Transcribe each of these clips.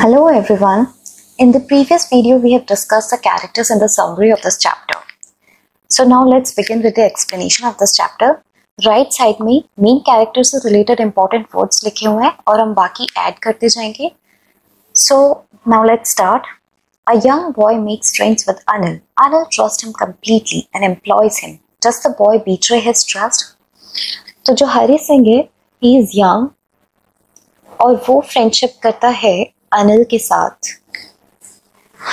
Hello everyone. In the previous video we have discussed the characters and the summary of this chapter. So now let's begin with the explanation of this chapter. Right side में main characters से related important words लिखे हुए हैं और हम बाकी add करते जाएंगे. So now let's start. A young boy makes friends with Anil. Anil trusts him completely and employs him. Does the boy betray his trust? तो जो हरी सिंह है, he is young और वो फ्रेंडशिप करता है अनिल के साथ.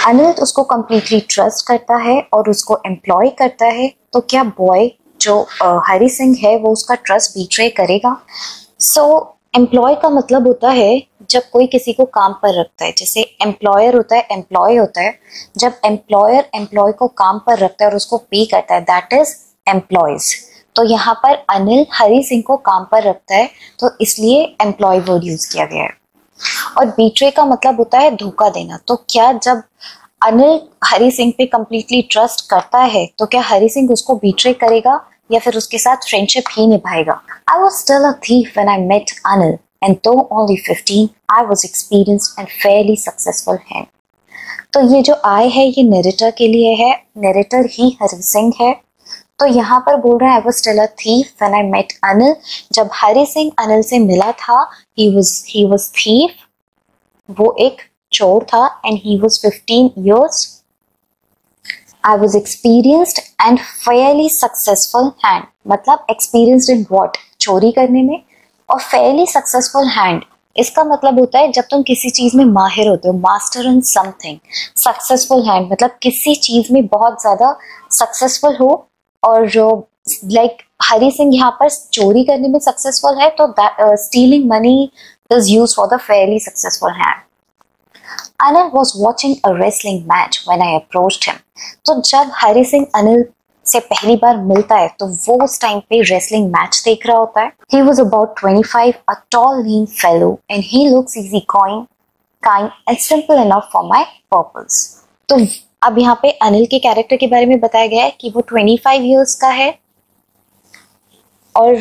अनिल उसको completely ट्रस्ट करता है और उसको एम्प्लॉय करता है. तो क्या बॉय जो हरी सिंह है वो उसका ट्रस्ट बीट्रे करेगा? सो एम्प्लॉय का मतलब होता है जब कोई किसी को काम पर रखता है. जैसे एम्प्लॉयर होता है, एम्प्लॉय होता है. जब एम्प्लॉयर एम्प्लॉय को काम पर रखता है और उसको पे करता है, दैट इज एम्प्लॉयज. तो यहाँ पर अनिल हरी सिंह को काम पर रखता है तो इसलिए एम्प्लॉय वर्ड यूज किया गया है. और बीट्रे का मतलब होता है धोखा देना. तो क्या जब अनिल हरी सिंह पे कंप्लीटली ट्रस्ट करता है तो क्या हरी सिंह उसको बीट्रे करेगा या फिर उसके साथ फ्रेंडशिप ही निभाएगा? I was still a thief when I met Anil, and though only 15, I was experienced and fairly successful him. तो ये जो I है ये नरेटर के लिए है, नरेटर ही हरी सिंह है. तो यहाँ पर बोल रहा है I was still a thief when I met Anil. जब हरी सिंह अनिल से मिला था, he was thief, वो एक चोर था, and he was 15 years. I was experienced and fairly successful hand. मतलब experienced in what? चोरी करने में. और fairly successful hand इसका मतलब होता है जब तुम किसी चीज में माहिर होते हो, master in something. Successful hand मतलब किसी चीज में बहुत ज्यादा सक्सेसफुल हो. और जो लाइक हरी सिंह यहाँ पर चोरी करने में सक्सेसफुल है तो stealing money is used for the Fairlie successful hand. Anil was watching a wrestling match when I approached him. तो जब हरी सिंह अनिल से पहली बार मिलता है तो वो उस टाइम पे रेसलिंग मैच देख रहा होता है. He was about 25, a tall, lean fellow, and he looks easygoing, kind, and simple enough for my purpose. तो अब यहाँ पे अनिल के कैरेक्टर के बारे में बताया गया है कि वो 25 इयर्स का है और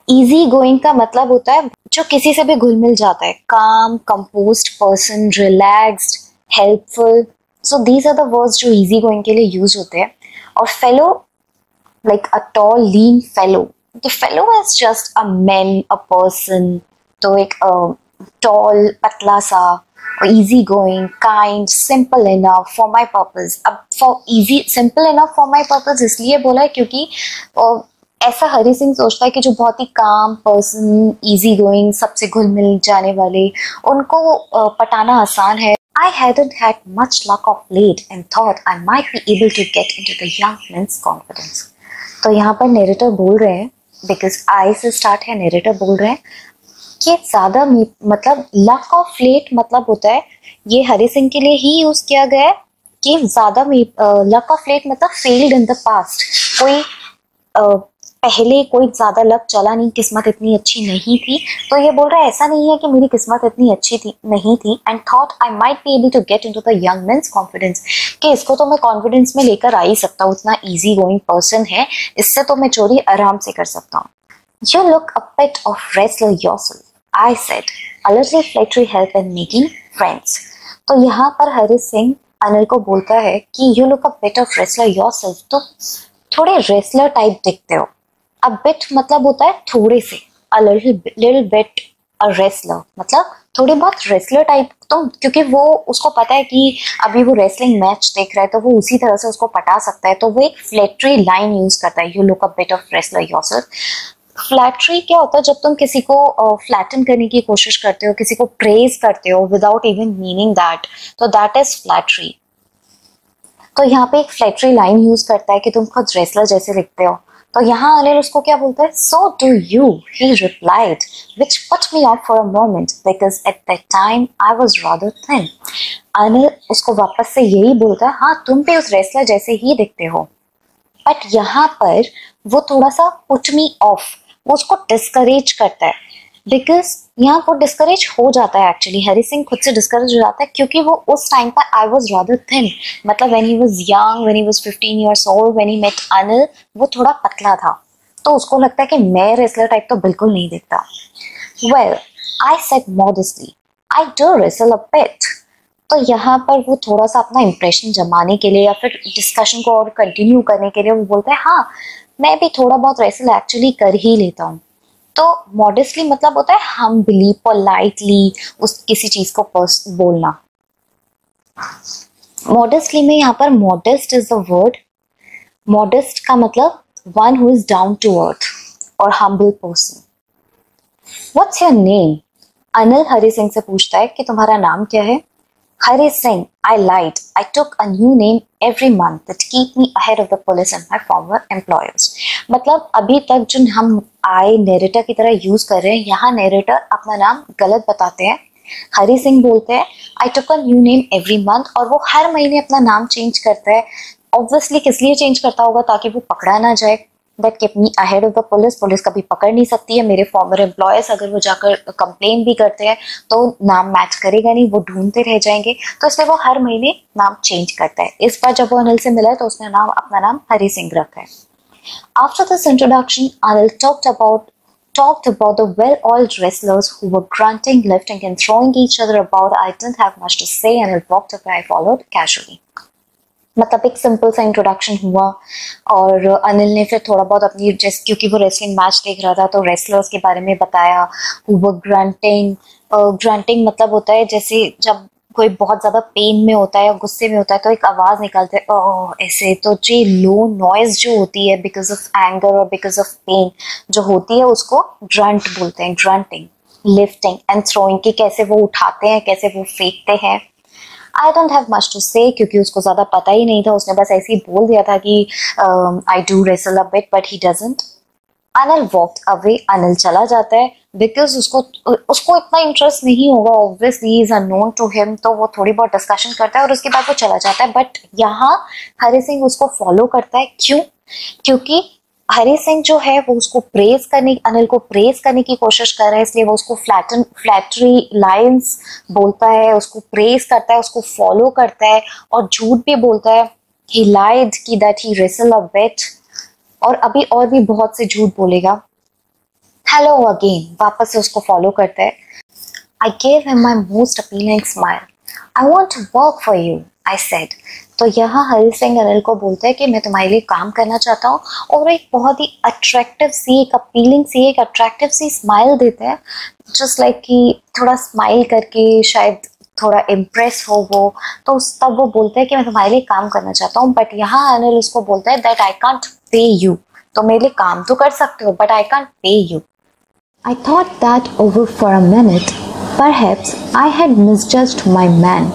इजी गोइंग का मतलब होता है जो किसी से भी घुल मिल जाता है. Calm, composed person, relaxed, helpful. So these are the words जो इजी गोइंग के लिए यूज होते हैं. और fellow like a tall lean fellow. The fellow is just a man, a person. तो एक टॉल पतला सा, easy going, kind, simple enough for my purpose. अब for easy, simple enough for my purpose इसलिए बोला है क्योंकि ऐसा हरी सिंह सोचता है कि जो बहुत ही काम पर्सन, इजी गोइंग, सबसे घुल मिल जाने वाले, उनको पटाना आसान है. I hadn't had much luck of late and thought I might be able to get into the young men's confidence. तो यहाँ पर नरेटर बोल रहे हैं, बिकॉज आई से स्टार्ट है, नरेटर बोल रहे हैं कि ज्यादा मतलब लक ऑफ लेट मतलब होता है ये हरी सिंह के लिए ही यूज किया गया है कि ज्यादा लक ऑफ लेट मतलब फेल्ड इन द पास्ट. कोई पहले कोई ज्यादा लक चला नहीं, किस्मत इतनी अच्छी नहीं थी. तो ये बोल रहा है ऐसा नहीं है कि मेरी किस्मत इतनी अच्छी थी नहीं थी. And thought I might be able to get into the young men's confidence कि इसको तो मैं कॉन्फिडेंस में लेकर आ ही सकता हूँ, इतना इजी गोइंग पर्सन है, इससे तो मैं चोरी आराम से कर सकता हूँ. You look a bit of wrestler yourself, I said. A little flattery help in making friends. तो यहाँ पर हरी सिंह अनिल को बोलता है कि you look a bit of wrestler yourself. तो थोड़े रेसलर टाइप दिखते हो. A bit मतलब होता है थोड़े से. A little bit a wrestler मतलब थोड़े बहुत रेसलर टाइप. तो क्योंकि वो उसको पता है कि अभी वो रेसलिंग मैच देख रहा है तो वो उसी तरह से उसको पटा सकता है. तो वो एक फ्लैटरी लाइन यूज करता है, you look a bit of wrestler yourself. Flattery क्या होता है? जब तुम किसी को फ्लैटन करने की कोशिश करते हो, किसी को प्रेज करते हो विदाउट इवन मीनिंग दैट, तो दैट इज फ्लैटरी. तो यहाँ पे एक फ्लैटरी लाइन यूज करता है कि तुम खुद रेसलर जैसे दिखते हो. तो यहाँ अनिल उसको क्या बोलता है? So do you, he replied, which put me of for a moment because at that time I was rather thin. Anil उसको वापस से यही बोलता है, हाँ तुम भी उस रेसलर जैसे ही दिखते हो. बट यहाँ पर वो थोड़ा सा पुट मी ऑफ, वो उसको डिस्करेज करता है. बिकॉज यहाँ वो डिस्करेज हो जाता है एक्चुअली, हरी सिंह खुद से डिस्करेज हो जाता है क्योंकि वो उस टाइम पर आई वॉज रादर थिन मतलब when he was young, when he was 15 years old, when he met Anil, वो थोड़ा पतला था. तो उसको लगता है कि मैं रेसलर टाइप तो बिल्कुल नहीं दिखता. Well, I said modestly, I do wrestle a bit. तो यहाँ पर वो थोड़ा सा अपना इंप्रेशन जमाने के लिए या फिर डिस्कशन को और कंटिन्यू करने के लिए वो बोलता है हाँ मैं भी थोड़ा बहुत रेसल एक्चुअली कर ही लेता हूँ। तो मॉडेस्टली मतलब होता है हम्बली पोलाइटली उस किसी चीज को बोलना। मॉडेस्टली में यहाँ पर modest is the word. Modest का मतलब one who is down to earth और humble person. What's your name? Anil Hari Singh से पूछता है कि तुम्हारा नाम क्या है। Hari Singh, I lied. I took a new name every month that keep me ahead of the police and my former employers. मतलब अभी तक जो हम आई नरेटर की तरह यूज कर रहे हैं, यहाँ नरेटर अपना नाम गलत बताते हैं। हरि सिंह बोलते हैं I took a new name every month और वो हर महीने अपना नाम चेंज करता है। ऑब्वियसली किस लिए चेंज करता होगा? ताकि वो पकड़ा ना जाए। That kept me ahead of the police. Police कभी पकड़ नहीं सकती है। मेरे फॉर्मर एम्प्लॉयर्स अगर वो जाकर कंप्लेन भी करते हैं तो नाम मैच करेगा नहीं, वो ढूंढते रह जाएंगे। तो इसलिए वो हर महीने नाम चेंज करता है। इस बार जब वो अनिल से मिला है तो उसने अपना नाम हरि सिंह रखा है। After this introduction, Anil talked about the well-oiled wrestlers who were grunting, lifting and throwing each other about. I didn't have much to say and it walked away. I followed casually. मतलब एक simple सा introduction हुआ और अनिल ने फिर थोड़ा बहुत अपनी जैसे क्योंकि वो रेसलिंग मैच देख रहा था तो रेसलर्स के बारे में बताया। वो ग्रंटिंग ग्रंटिंग मतलब होता है जैसे जब कोई बहुत ज्यादा पेन में होता है या गुस्से में होता है तो एक आवाज निकालते हैं ऐसे। तो जो लो नॉइज जो होती है बिकॉज ऑफ एंगर और बिकॉज ऑफ पेन जो होती है उसको ग्रंट बोलते हैं। ग्रंटिंग, लिफ्टिंग एंड थ्रोइंग की कैसे वो उठाते हैं, कैसे वो फेंकते हैं। I don't have much to say क्योंकि उसको ज्यादा पता ही नहीं था। उसने बस ऐसे ही बोल दिया था कि I do wrestle a bit but he doesn't. Anil walked away. Anil चला जाता है बिकॉज उसको इतना इंटरेस्ट नहीं होगा। Obviously he is unknown to him तो वो थोड़ी बहुत डिस्कशन करता है और उसके बाद वो चला जाता है। बट यहाँ हरि सिंह उसको फॉलो करता है। क्यों? क्योंकि हरि सिंह जो है वो उसको अनिल को प्रेज करने की कोशिश कर रहा है, इसलिए वो उसको फ्लैटरी लाइंस बोलता है, उसको प्रेज करता है, उसको फॉलो करता है और झूठ भी बोलता है। ही लाइड कि दैट ही रेसल अ बेट और अभी और भी बहुत से झूठ बोलेगा। हेलो अगेन, वापस से उसको फॉलो करता है। I gave him my most appealing smile. I want to work for you, I said. तो यहाँ हरि सिंह अनिल को बोलता है कि मैं तुम्हारे लिए काम करना चाहता हूँ और एक बहुत ही अट्रैक्टिव सी, एक अपीलिंग सी, एक अट्रैक्टिव सी स्माइल देता है। जस्ट लाइक कि थोड़ा स्माइल करके शायद थोड़ा इम्प्रेस हो वो। तो तब वो बोलता है कि मैं तुम्हारे लिए काम करना चाहता हूँ। बट यहाँ अनिल उसको बोलता है that I can't pay you. तो मेरे लिए काम तो कर सकते हो but I can't pay you. I thought that over for a minute, perhaps I had misjudged my man.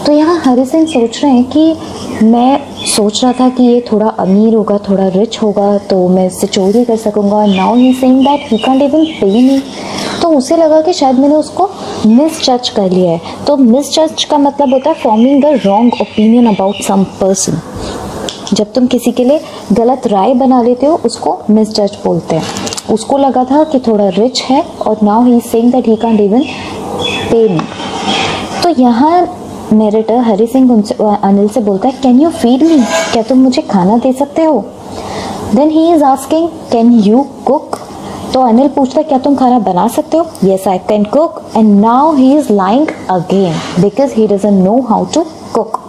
तो यहाँ हरि सिंह सोच रहे हैं कि मैं सोच रहा था कि ये थोड़ा अमीर होगा, थोड़ा रिच होगा तो मैं इससे चोरी कर सकूंगा। Now he saying that he can't even पे मी। तो उसे लगा कि शायद मैंने उसको मिसजज कर लिया है। तो मिसजज का मतलब होता है forming the wrong opinion about some person. जब तुम किसी के लिए गलत राय बना लेते हो उसको मिसजज बोलते हैं। उसको लगा था कि थोड़ा रिच है और now he is saying that he can't even पे मी। तो यहाँ नरेटर हरि सिंह अनिल से बोलता है कैन यू फीड मी? क्या तुम मुझे खाना दे सकते हो? Then he is asking can you cook? तो अनिल पूछता है क्या तुम खाना बना सकते हो? Yes I can cook. And now he is lying again because he doesn't know how to cook.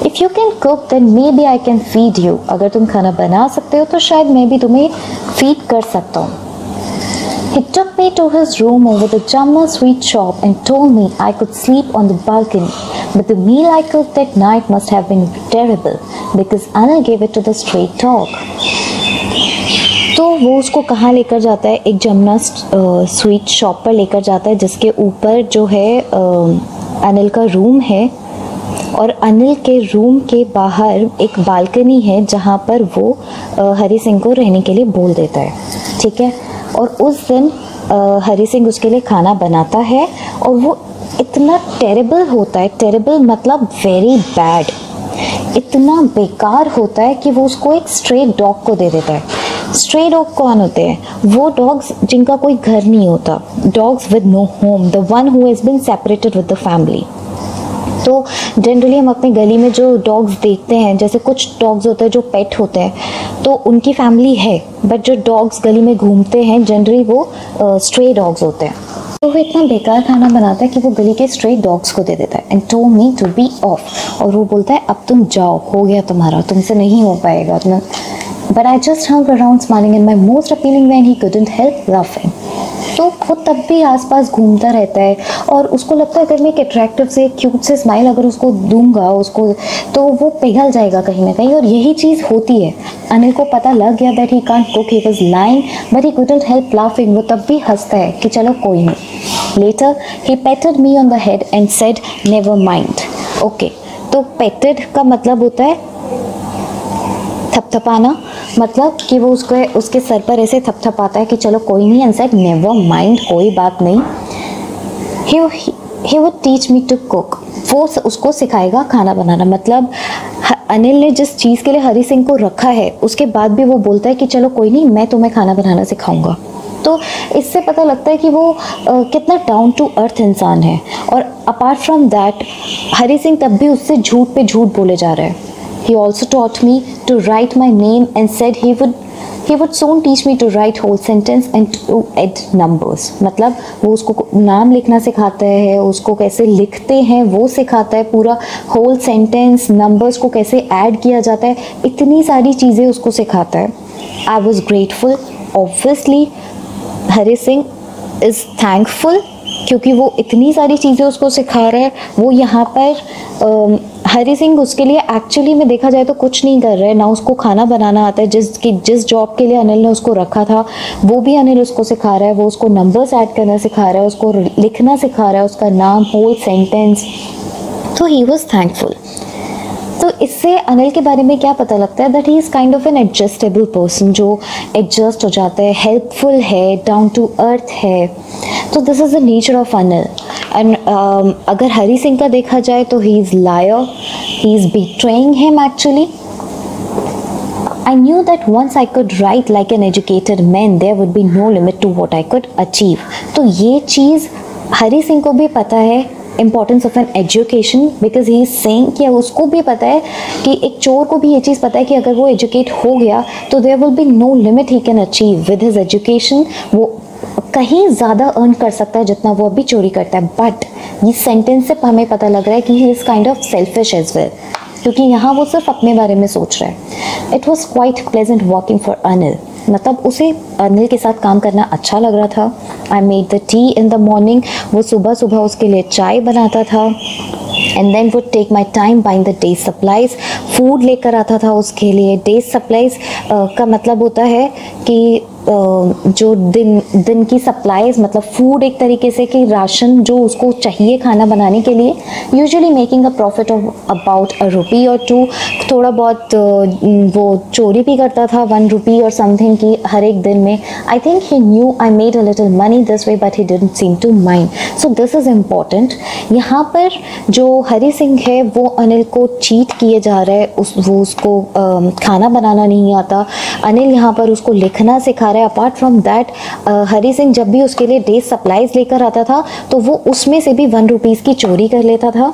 If you can cook then maybe I can feed you. अगर तुम खाना बना सकते हो तो शायद मैं भी तुम्हें फीड कर सकता हूँ। He took me to his room over the Jamna sweet shop and told me I could sleep on the balcony. But the meal I cooked that night must have been terrible because Anil gave it to the stray dog. तो वो उसको कहाँ लेकर जाता है? एक Jamuna sweet shop पर लेकर जाता है जिसके ऊपर जो है अनिल का रूम है और अनिल के रूम के बाहर एक बालकनी है जहाँ पर वो हरि सिंह को रहने के लिए बोल देता है। ठीक है। और उस दिन हरि सिंह उसके लिए खाना बनाता है और वो इतना टेरेबल होता है। टेरेबल मतलब वेरी बैड, इतना बेकार होता है कि वो उसको एक स्ट्रे डॉग को दे देता है। स्ट्रे डॉग कौन होते हैं? वो डॉग्स जिनका कोई घर नहीं होता, dogs with no home, the one who has been separated with the family. तो जनरली हम अपनी गली में जो डॉग्स देखते हैं, जैसे कुछ डॉग्स होते हैं जो पेट होते हैं, तो उनकी फैमिली है, बट जो डॉग्स गली में घूमते हैं जनरली वो स्ट्रे डॉग्स होते हैं। तो वो इतना बेकार खाना बनाता है कि वो गली के स्ट्रे डॉग्स को दे देता है and told me to be off, और वो बोलता है अब तुम जाओ, हो गया तुम्हारा, तुमसे नहीं हो पाएगा। But I just hung around smiling and my most appealing when he couldn't help laughing. तो वो तब भी आसपास घूमता रहता है और उसको लगता है अगर मैं एक अट्रैक्टिव से क्यूट से स्माइल अगर उसको दूंगा उसको, तो वो पिघल जाएगा कहीं ना कहीं, और यही चीज़ होती है। अनिल को पता लग गया that he can't cook, he was lying but he couldn't help laughing. वो तब भी हंसता है कि चलो कोई नहीं। Later he patted me on the head and said never mind. Okay, तो पेटेड का मतलब होता है थपथपाना, मतलब कि वो उसके सर पर ऐसे थपथपाता है कि चलो कोई नहीं, एंड सेड नेवर माइंड, कोई बात नहीं। He would teach me to cook, वो उसको सिखाएगा खाना बनाना। मतलब अनिल ने जिस चीज़ के लिए हरी सिंह को रखा है उसके बाद भी वो बोलता है कि चलो कोई नहीं, मैं तुम्हें खाना बनाना सिखाऊंगा। तो इससे पता लगता है कि वो कितना डाउन टू अर्थ इंसान है। और apart from that Hari Singh तब भी उससे झूठ पे झूठ बोले जा रहा है। He also taught me to write my name and said he would soon teach me to write whole sentence and to add numbers. मतलब वो उसको नाम लिखना सिखाता है, उसको कैसे लिखते हैं वो सिखाता है, पूरा whole sentence numbers को कैसे ऐड किया जाता है, इतनी सारी चीज़ें उसको सिखाता है। I was grateful. Obviously, Hari Singh is thankful क्योंकि वो इतनी सारी चीज़ें उसको सिखा रहा है। वो यहाँ पर हरी सिंह उसके लिए एक्चुअली में देखा जाए तो कुछ नहीं कर रहा है, ना उसको खाना बनाना आता है। जिस जॉब के लिए अनिल ने उसको रखा था वो भी अनिल उसको सिखा रहा है। वो उसको नंबर्स ऐड करना सिखा रहा है, उसको लिखना सिखा रहा है, उसका नाम, होल सेंटेंस। तो ही वॉज थैंकफुल। तो इससे अनिल के बारे में क्या पता लगता है, that he is kind of an adjustable person, जो एडजस्ट हो जाता है, हेल्पफुल है, डाउन टू अर्थ है। तो this is the nature of Anil. And अगर हरी सिंह का देखा जाए तो he is liar, he is betraying him actually. I knew that once I could write like an educated man, there would be no limit to what I could achieve. तो ये चीज़ हरी सिंह को भी पता है, importance of an education, because he is saying कि उसको भी पता है कि एक चोर को भी ये चीज़ पता है कि अगर वो एजुकेट हो गया तो there will be no limit he can achieve with his education. वो कहीं ज़्यादा अर्न कर सकता है जितना वो अभी चोरी करता है। बट इस सेंटेंस से हमें पता लग रहा है कि he is kind of selfish as well, क्योंकि यहाँ वो सिर्फ अपने बारे में सोच रहा है। It was quite pleasant working for Anil, मतलब उसे अनिल के साथ काम करना अच्छा लग रहा था। I made the tea in the morning, वो सुबह सुबह उसके लिए चाय बनाता था। And then would take my time buying the day supplies, food लेकर आता था उसके लिए। डे सप्लाइज का मतलब होता है कि जो दिन की सप्लाईज, मतलब फूड एक तरीके से कि राशन जो उसको चाहिए खाना बनाने के लिए। Usually making a profit of about ₹1 और 2। थोड़ा बहुत वो चोरी भी करता था, ₹1 और समथिंग की हर एक दिन में। I think he knew I made a little money this way but he didn't seem to mind. So this is important. यहाँ पर जो हरी सिंह है वो अनिल को चीट किए जा रहा है, वो उसको खाना बनाना नहीं आता। अनिल यहाँ पर उसको लिखना सिखा रहा है। Apart from that Hari Singh जब भी उसके लिए डे सप्लाईज लेकर आता था तो वो उसमें से भी ₹1 की चोरी कर लेता था।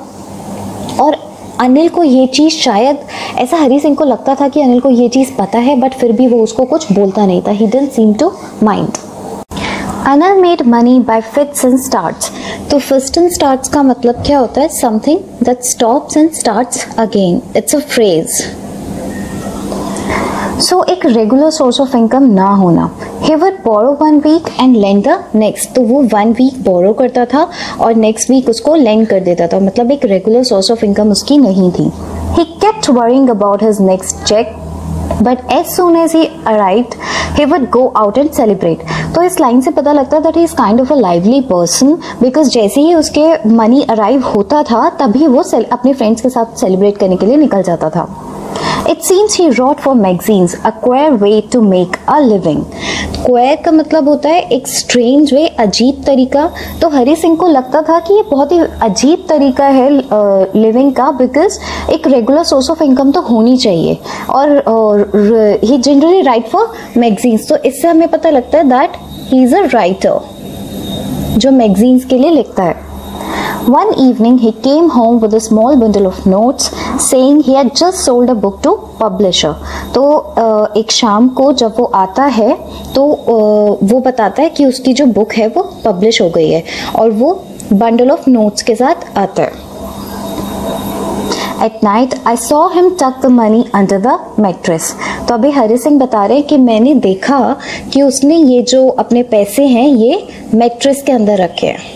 और अनिल को ये चीज़, शायद ऐसा हरी सिंह को लगता था कि अनिल को ये चीज़ पता है, बट फिर भी वो उसको कुछ बोलता नहीं था। He didn't seem to mind. Anil made money by fits and starts. तो फिट्स एंड स्टार्ट्स का मतलब क्या होता है? Something that stops and starts again. It's a phrase. So एक रेगुलर सोर्स ऑफ इनकम ना होना। He would borrow 1 week and lend the next. तो वो 1 वीक बोरो करता था और नेक्स्ट वीक उसको लेंड कर देता था, मतलब एक रेगुलर सोर्स ऑफ इनकम उसकी नहीं थी। He kept worrying about his next cheque but as soon as he arrived he would go out and celebrate। तो इस लाइन से पता लगता है that he is kind of a lively person, because जैसे ही उसके मनी अराइव होता था तभी वो अपने फ्रेंड्स के साथ सेलिब्रेट करने के लिए निकल जाता था। It seems he wrote for magazines, a queer way to make a living। Queer का मतलब होता है एक स्ट्रेंज वे, अजीब तरीका। तो हरी सिंह को लगता था कि ये बहुत ही अजीब तरीका है लिविंग का, बिकॉज एक रेगुलर सोर्स ऑफ इनकम तो होनी चाहिए। और ही जनरली राइट फॉर मैगजीन्स। तो इससे हमें पता लगता है that he is a writer जो मैगजीन्स के लिए लिखता है। One evening he came home with a small bundle of notes saying he had just sold a book to publisher. तो एक शाम को जब वो आता है तो वो बताता है कि उसकी जो बुक है वो पब्लिश हो गई है और वो बंडल ऑफ नोट्स के साथ आता है. At night I saw him tuck the money under the mattress. तो अभी हरी सिंह बता रहे हैं कि मैंने देखा कि उसने ये जो अपने पैसे हैं ये मैट्रेस के अंदर रखे हैं.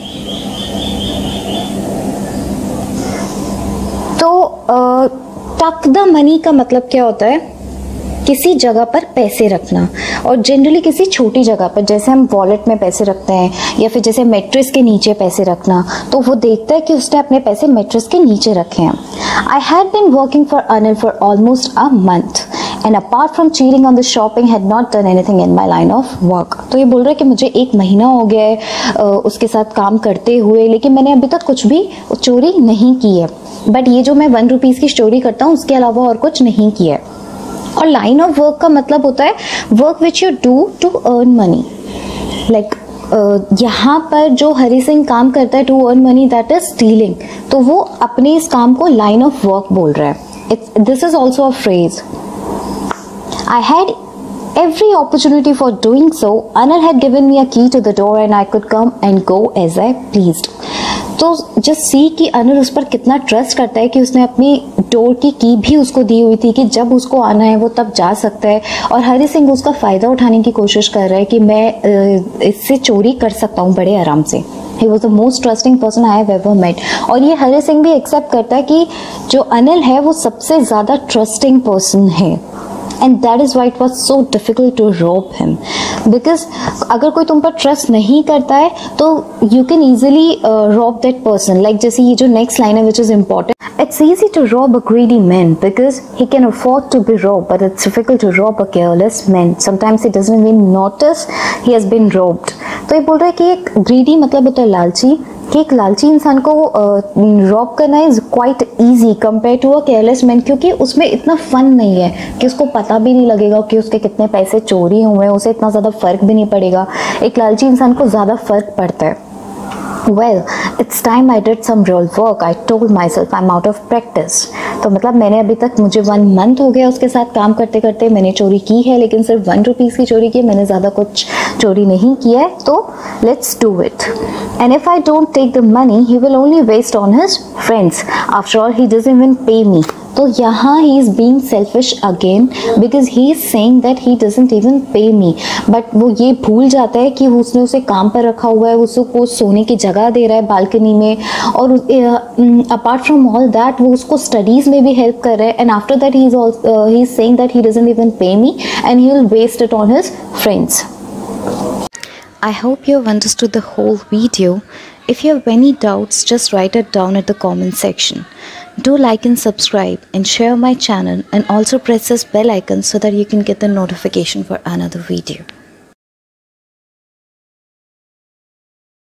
तो टक द मनी का मतलब क्या होता है? किसी जगह पर पैसे रखना, और जनरली किसी छोटी जगह पर, जैसे हम वॉलेट में पैसे रखते हैं या फिर जैसे मैट्रेस के नीचे पैसे रखना. तो वो देखता है कि उसने अपने पैसे मैट्रेस के नीचे रखे हैं. I had been working for Anil for almost a month and apart from cheating on the shopping had not done anything in my line of work. तो ये बोल रहा है कि मुझे 1 महीना हो गया है उसके साथ काम करते हुए, लेकिन मैंने अभी तक कुछ भी चोरी नहीं की है. बट ये जो मैं 1 रुपीज़ की चोरी करता हूँ उसके अलावा और कुछ नहीं किया है. और लाइन ऑफ वर्क का मतलब होता है work which you do to earn money. Like यहाँ पर जो हरी सिंह काम करता है to earn money, that is stealing. तो वो अपने इस काम को लाइन ऑफ वर्क बोल रहा है. This is also a phrase. I had every opportunity for doing so. Anil had given me a key to the door and I could come and go as I pleased. तो just see कि अनिल उस पर कितना trust करता है कि उसने अपनी डोर की की भी उसको दी हुई थी कि जब उसको आना है वो तब जा सकता है. और हरी सिंह उसका फ़ायदा उठाने की कोशिश कर रहा है कि मैं इससे चोरी कर सकता हूँ बड़े आराम से. He was the most trusting person I have ever met. और ये हरी सिंह भी एक्सेप्ट करता है कि जो अनिल है वो सबसे ज़्यादा ट्रस्टिंग पर्सन है. And that is why it was so difficult to rob him. Because अगर कोई तुम पर ट्रस्ट नहीं करता है तो you can easily rob that person. Like जैसे ये जो next line है which is important. It's easy to rob a greedy man because he can afford to be robbed, but it's difficult to rob a careless man. Sometimes he doesn't even notice he has been robbed. तो ये बोल रहा है कि एक greedy मतलब होता है लालची, कि एक लालची इंसान को रॉब करना is quite easy compare to a careless man, क्योंकि उसमें इतना फन नहीं है कि उसको पता भी नहीं लगेगा कि उसके कितने पैसे चोरी हुए हैं, उसे इतना ज़्यादा फर्क भी नहीं पड़ेगा. एक लालची इंसान को ज़्यादा फर्क पड़ता है. Well, it's time I did some real work. I told myself I'm out of practice. तो मतलब मैंने अभी तक, मुझे 1 month हो गया उसके साथ काम करते करते. मैंने चोरी की है लेकिन सिर्फ 1 रुपीज़ की चोरी की है, मैंने ज़्यादा कुछ चोरी नहीं किया है. तो let's do it. And if I don't take the money, he will only waste on his friends. After all, he doesn't even pay me. तो यहाँ he is being selfish again because he is saying that he doesn't even pay me. But वो ये भूल जाता है कि उसने उसे काम पर रखा हुआ है, उसको सोने की जगह दे रहा है बालकनी में, और अपार्ट फ्रॉम ऑल दैट वो उसको स्टडीज़ में भी हेल्प कर रहा है. And after that he is saying that he doesn't even pay me and he will waste it on his friends. I hope you have understood the whole video. If you have any doubts, just write it down at the comment section. Do like and subscribe and share my channel, and also press this bell icon so that you can get the notification for another video.